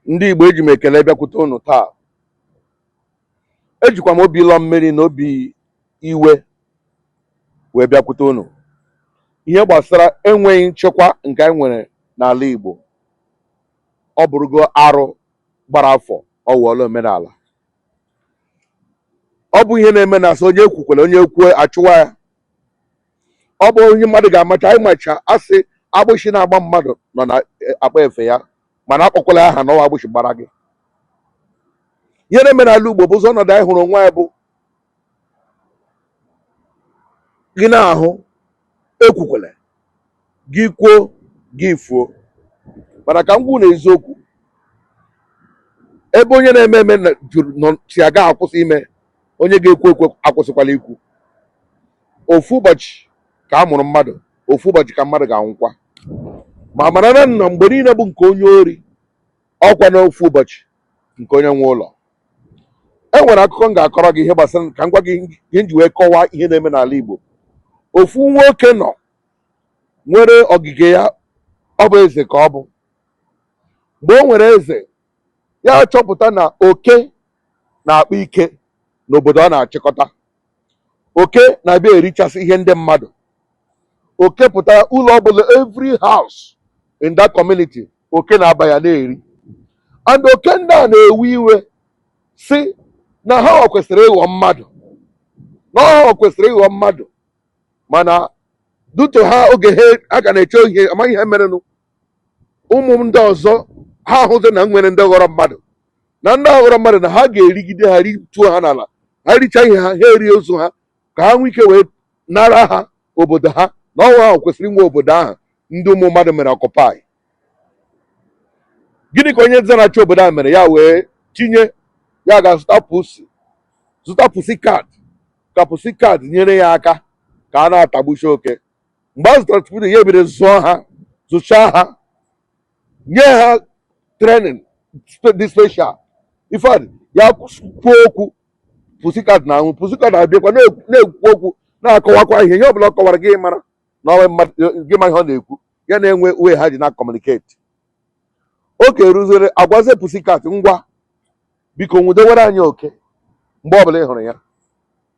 ndị Igbo eji m ekele bịakwute unu taa. Ejikwa m obi ịlọ mmiri na obi iwe wee bịakwute unu ihe gbasara enweghị nchekwa nke anyị nwere n'ala Igbo. Ọ bụrụgo arụ gbara afọ ọ wụọla omenala. Ọ bụ ihe na-eme na asị onye ekwukwere onye kwue achụwa ya. Ọ bụ onye mmadụ ga-amacha anyị macha asị agbụsị na-agba mmadụ nọ na akpa efe ya mana akpọkwala aha na ọwa agbụsị gbara gị. Ihe na-eme n'ala Igbo bụ ụzọ ọnọdụ anyị hụrụ nwa ya bụ gị na-ahụ ekwukwele gị kwuo gị fuo. Mana ka m gwu na eziokwu, ebe onye na-eme eme jụrụ si aga akwụsị ime, onye ga-ekwu ekwe akwụsịkwala ikwu. Ofu ụbọchị ka a mụrụ mmadụ, ofu ụbọchị ka mmadụ ga-anwụkwa. Ma mara na mgbe niile bụ nke onye ori, ọkwa n'ofu ụbọchị nke onye nwe ụlọ. E nwere akụkọ m ga-akọrọ gị ihe gbasara ka m gwa gị ihe nji wee kọwaa ihe na-eme n'ala Igbo. Ofu nwoke nọ nwere ogige ya, ọ bụ eze ka ọ bụ. Mgbe o nwere eze, ya chọpụta na oke na-akpa ike n'obodo ọ na-achịkọta. Oke na-abịa erichasị ihe ndị mmadụ. Oke pụtara ụlọ ọbụla, every house in that community, oke na-aba ya na-eri. And oke ndị a na-ewe iwe si na ha kwesịrị ịghọ mmadụ, na ha kwesịrị ịghọ mmadụ, mana duto ha oge ha ga na-eche ihe amaghị ihe merenụ. Ụmụ ndị ọzọ ha ahụzi na nwere ndị ghọrọ mmadụ, na ndị ghọrọ mmadụ na ha ga-erigide ha, rituo ha n'ala, ha richa ihe ha erie ozu ha ka ha nwee ike wee nara ha obodo ha, na ọnwa ahụ kwesịrị inwe obodo ahụ ndị ụmụ mmadụ mere ọkụpai. Gịnị ka onye nze na-achị obodo a mere? Ya wee tinye ya ga-azụta pusi kad, ka pusi kad nyere ya aka ka a na-atagbuchi oke. Mgbe a zụtara pusi, ya ebido zụchaa ha, nye ha trenin dị special. Ifeadị ya kwuo okwu, pusi kad na anwụ, pusi kad abịakwa na-ekwu okwu, na-akọwakwa ihe ọ bụla ọ kọwara gị mara na ọnwe mmadụ gị ma ihe ọ na-ekwu, ya na-enwe uwe ha ji na kọmuniketi. Oke ruzere agwazie pusi kad, ngwa biko nwudewere anyị oke mgbe ọbụla ị hụrụ ya.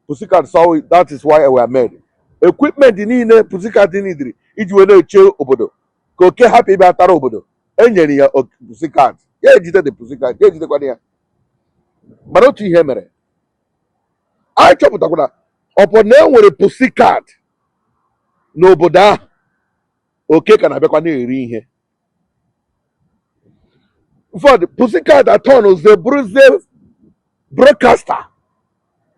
Pussycat saw it, that is why we are made. Equipment niile Pussycat nidiri iji wee na-eche obodo ka oke hapụ ịbịa tara obodo, enyere ya Pussycat. Ya ejide the Pussycat, ya ejidekwana ya. Mana otu ihe mere, anyị chọpụtakwara ọpọ na enwere Pussycat n'obodo ahụ, oke ka na-abịakwa na-eri ihe. Ụfọdụ Pussycat atọnụzie bụrụzie broadcaster,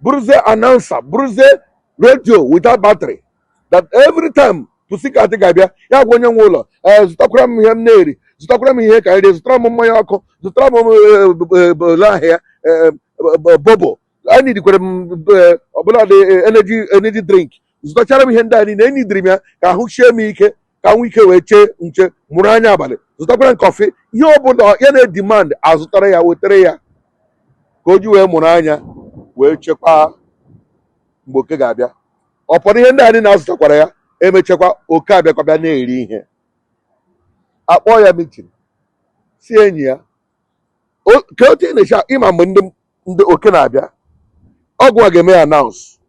bụrụzie announcer, bụrụzie radio without battery, that every time Pussycat ga-abịa ya gwa onye nwe ụlọ, zụtakwara m ihe m na-eri, zụtakwara m ihe ka rie, zụtara m mmanya ọkụ, zụtara m ole ahịa bobo, anyị nidikwere m ọbụla dị energy drink, zụtachara m ihe ndị a niile, enidiri m ya ka ahụ chie m ike, ka nwee ike wee chee nche mụrụ anya abalị, zụtakwara m kọfị, ihe ọbụla ya na-edimand azụtara ya, wetere ya ka o ji wee mụrụ anya wee chekwaa mgbe oke ga-abịa. Ọpọdụ ihe ndị anyị na-azụtakwara ya, emechakwa oke abịakwa bịa na-eri ihe. Akpọọ ya mitin, si enyi ya ka otu ị na-eche ịma mgbe ndị oke na-abịa, ọgwụ a ga-eme ya announce,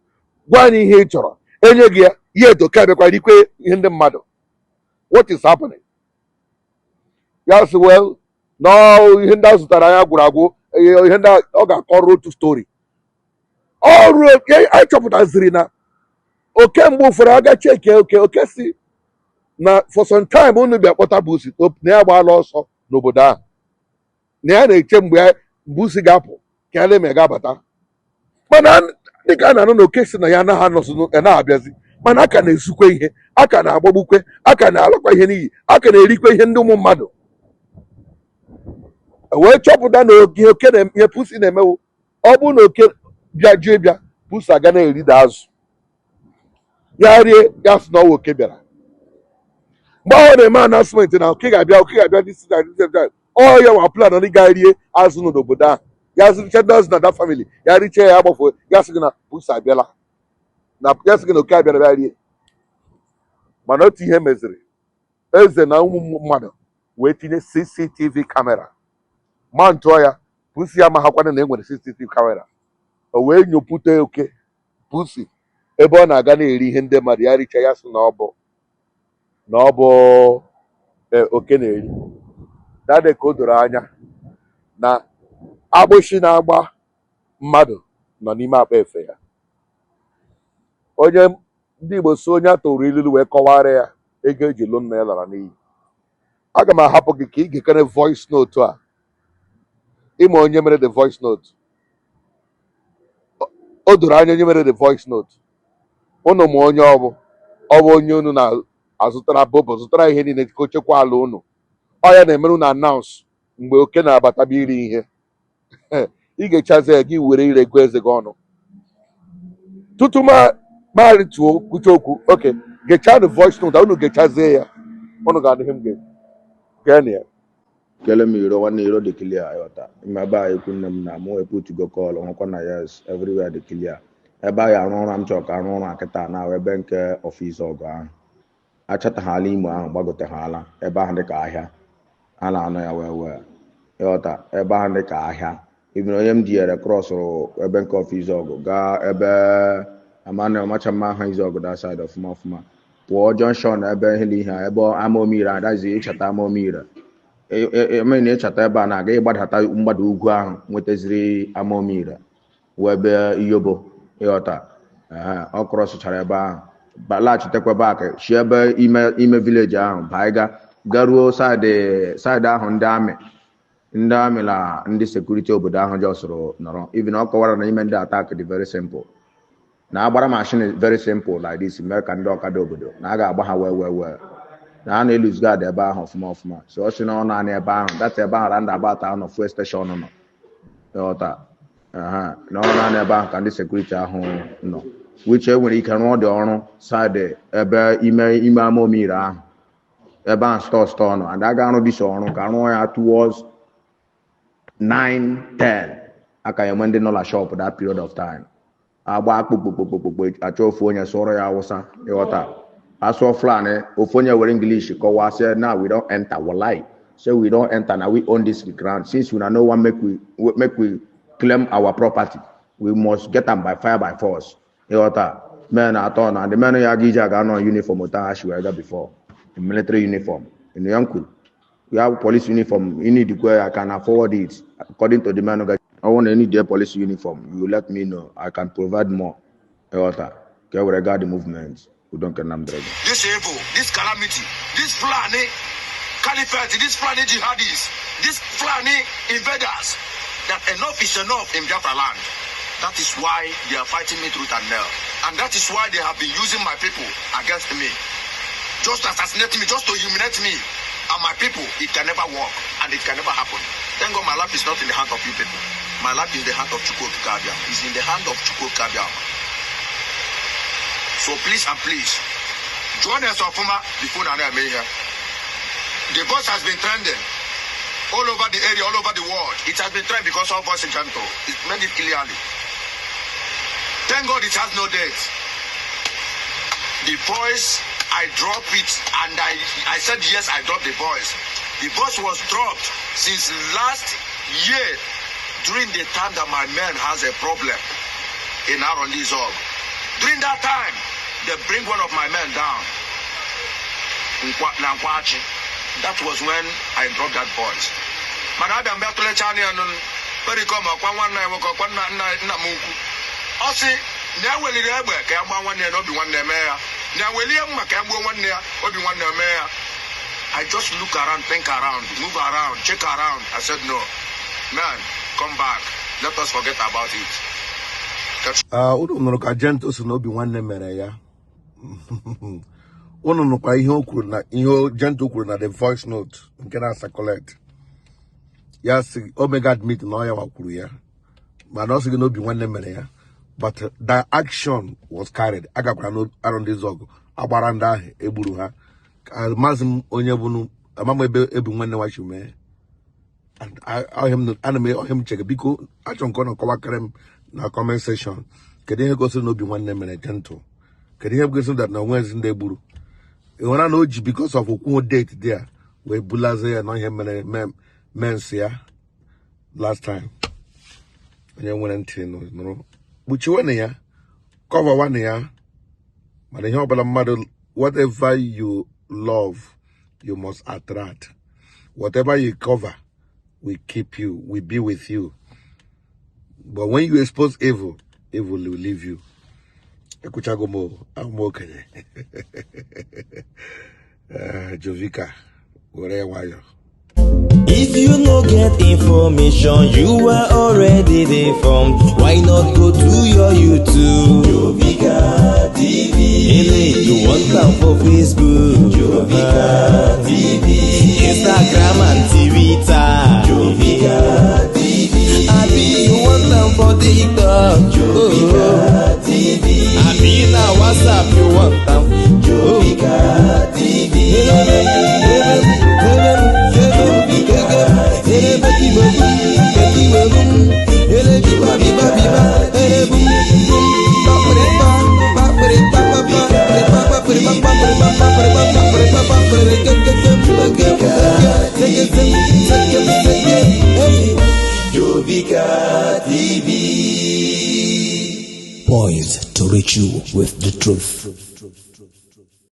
gwa anyị ihe ị chọrọ, enye gị ya, ihe eto oke abịakwa rikwe ihe ndị mmadụ. What is happening? Ya sị well, na ihe ndị a zụtara ya gwụrụ agwụ, ihe ndị ọ ga-akọrọ otu story. Ọrụ anyị chọpụtaziri na oke mgbe ụfọdụ aga cheke oke si na for some time unu bịa kpọta busi na ya gbaala ọsọ n'obodo ahụ, na ya na-eche mgbe busi ga-apụ ka ya na-eme ga-abata. Mana dịka a na-anụ na oke si na ya anaghị anọsụ na-abịazi, mana aka na-esukwa ihe, aka na-agbagbukwe, aka na-alakwa ihe n'iyi, aka na-erikwa ihe ndị ụmụ mmadụ. Wee chọpụta na oke ihe pusi na-emewu, ọ bụ na oke bịa jee bịa, pusi aga na-erida azụ ya rie, ya sị na ọwa oke bịara. Mgbe ahụ na-eme announcement na oke ga-abịa this time, ọ ya nwa plan na ị ga-rie azụ n'obodo ahụ, ya zụricha ndị azụ na that family, ya richee ya agbafuo, ya sị gị na pusi abịala, na ya sị gị na oke abịara bịa rie. Mana otu ihe meziri, eze na ụmụ mmadụ wee tinye CCTV kamera ma ntụọ ya pusi ya ma ha kwana na enwere CCTV kamera o wee nyopụta oke pusi ebe ọ na-aga na-eri ihe ndị mmadụ ya richa ya sị na ọ bụ oke na-eri dade ka o doro anya na agbụsị na-agba mmadụ nọ n'ime akpa efe ya. Onye ndị Igbo si onye a tụrụ ilulu wee kọwara ya ego eji lụ nna ya lara n'iyi. Aga m ahapụ gị ka ị gekere voice note a ịma onye mere the voice note. O doro anya onye mere the voice note. Unu ma onye ọ bụ onye unu na-azụtara bobo zụtara ihe niile ka o chekwa ala unu. Ọ ya na-emere unu announce mgbe oke na-abata bụ iri ihe. Ị ga-echazi ya gị were ire gụọ eze gị ọnụ tutu marịtuo kwuche okwu. Oke, gechaa the voice note unu gechazie ya unu ga-anụ ihe m ga-gee ya. Kele m iro nwanne iro dị clear ayọta ime ba ekwu nne m na mụ eputu go call nwekwa na yes everywhere dị clear ebe a ya arụ ọrụ m chọrọ ka arụ ọrụ akịta na ebe nke ọfịs ọgụ ahụ achataghala imo ahụ gbagoteghala ebe ahụ dịka ahịa a na-anọ ya wee ịghọta ebe ahụ dịka ahịa ibiri onye m jiere krọsụrụ ebe nke ọfịs ọgụ gaa ebe amana macha mma ahụ izu ọgụ da side ọfụma pụọ junction ebe ihe ebe amaomire adazi ịchata amaomire eme na ịchata ebe a na-aga ịgbadata mgbada ugwu ahụ nwetaziri amaomire wee ebe iyobo ịghọta ọ krọsụchara ebe ahụ laghachitekwa bak chi ebe ime vileji ahụ baiga garuo saịdị ahụ ndị amị na ndị sekuriti obodo ahụ jọsụrụ nọrọ even ọ kọwara na ime ndị atak dị very simple na agbara mashin very simple like this mee ka ndị ọkada obodo na a ga-agba ha wee na a na-eluz gad ebe ahụ ọfụma so ọ sị na ọ naanị ebe ahụ data ebe ahụ randa agbata ahụ nọ fuel station nọ ịghọta na ọ naanị ebe ahụ ka ndị sekuriti ahụ nọ which enwere ike rụọ dị ọrụ saịdị ebe ime amaomire ahụ ebe ahụ stọọ nọ and a ga-arụ dịsị ọrụ ka rụọ ya towards 9-10 aka ya enwe ndị nọ na shop that period of time agba akpụkpokpokpokpo achọ ofu onye sụọrọ ya awụsa ịghọta asụọ Fulani ofu onye were English kọwaa say now we don't enter walai say we don't enter now we own this ground since we no one make we claim our property we must get them by fire by force ịghọta men atọ na the men ya gị aga nọ uniform ụta ha shi wega before in military uniform in yanku we have police uniform you need to go I can afford it according to the man I want any day police uniform you let me know I can provide more ịghọta ka we regard the movement we don't get them this evil this calamity this Fulani caliphate this Fulani jihadis this Fulani invaders that enough is enough in Biafra land. That is why they are fighting me tooth and nail. And that is why they have been using my people against me. Just to assassinate me, just to humiliate me. And my people, it can never work. And it can never happen. Thank God my life is not in the hand of you people. My life is in the hand of Chukwu Kabia. It's in the hand of Chukwu Kabia. So please and please, join us on Fuma before I may here. The voice has been trending all over the area, all over the world. It has been trending because of voice in Janto. It made it clearly. Thank God it has no date. The voice, I dropped it and I said yes, I dropped the voice. The voice was dropped since last year during the time that my man has a problem in Arondizog. During that time, they bring one of my men down. That was when I dropped that voice. Madam Bertole Chani and very come up one night, Ossi, now will it ever come one year, not be one mayor. Now William Macambo 1 year, or be one mayor. I just look around, think around, move around, check around. I said, no, man, come back. Let us forget about it. Unu nụrụ ka Gentos na obi nwanne mere ya. Unu nụkwa ihe o kwuru na ihe Gentle kwuru na the voice note nke na collect. Ya si Omega admit na ọ ya wakwuru ya. Mana ọ sị gị na obi nwanne mere ya. But the action was carried. Agakwara no around this ogo. Agbara ndị ahụ egburu ha. Mazim onye bụ amam ebe ebi nwanne wa shume. And I him check biko achọ nke ọ na-akọwa karịm na comment section. Kedu ihe gosi na obi nwanne mere Gentle? Kedu ihe gosi that na onwezi ndị egburu? Ịhụra na oji because of okwu date there wee bulaze ya na ihe mere men's ya last time. And you went into no. But you went here, cover one here. But the help of the mother, whatever you love, you must attract. Whatever you cover, we keep you, we be with you. But when you expose evil, evil will leave you. Ekuchagomo, I'm okay. Jovika, whatever. If you no get information, you are already informed. Why not go to your YouTube? Jovika TV. Hey, you want them for Facebook? Jovika TV. Instagram and Twitter. Jovika TV. Abi, you want them for TikTok? Jovika TV. Abi, na WhatsApp you want them? Jovika TV. Jovika TV, poised to reach you with the truth.